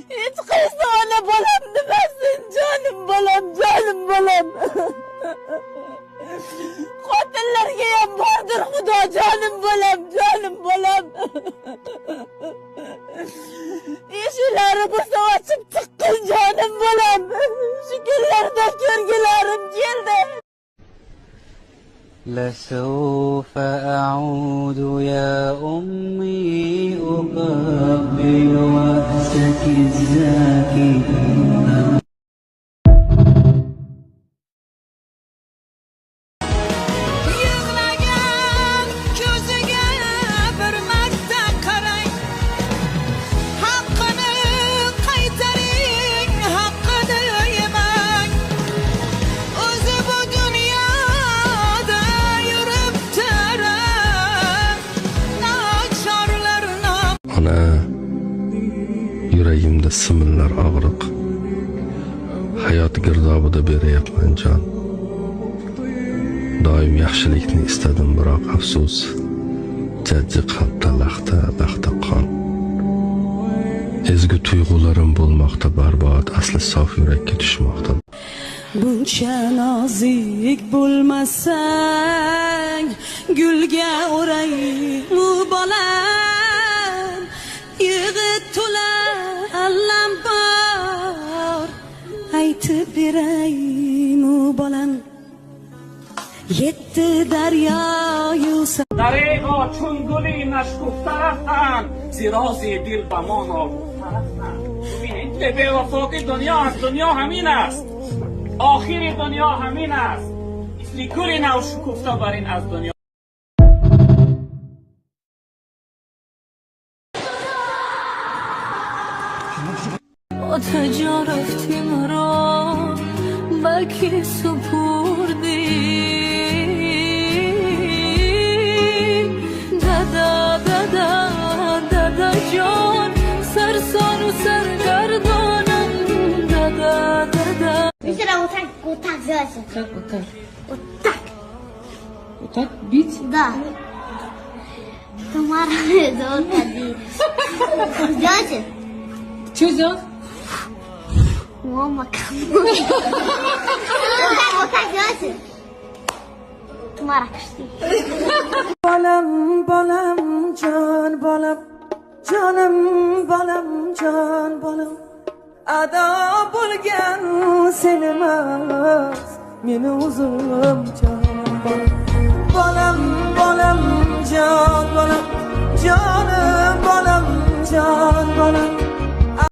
Hiç kıysa ona balam demesin. Canım balam, canım balam. Katillerge yan vardır Huda. Canım balam, canım balam. İşilerimizi açıp tıkkın canım balam. Şükürlerden görgülerim geldi. لسوف أعود يا أمي أقبل وأسك الزاكي Ona yüreğimde simillar ağrık. Hayat girdobida beryapman jon. Doim yaxshilikni istadim, biroq afsus. Jajji qalbda laxta qon. Ezgu tuyg'ularim bo'lmoqda barbod, asli sof yurakka tushmoqda. Buncha nozik bo'lmasang, gulga o'raymu bolam. Yig'it to'la allam bor, aytib beraymu bolam. Yetti daryoyu دریغا چون گلی نشکفته رفتن زیرازی دل به ما نابوده رفتن. ببینید به بی‌وفایی دنیا از دنیا همین است، آخر دنیا همین است. مثل گل نو شکفته برین از دنیا. آتجا رفتی مرا به کی سپردی دادا جان سرسان و سرگردانم دادا Mesela otak zaten. Otak. Otak bit. Да. Тамара это otak değil. Zaten. Что за? Мама otak zaten. Тамара kıştı. Balam balam can balam, canım balam can balam. Ada bo'lgan senimas meni o'zim can balam. Balam balam can balam, canım balam can balam.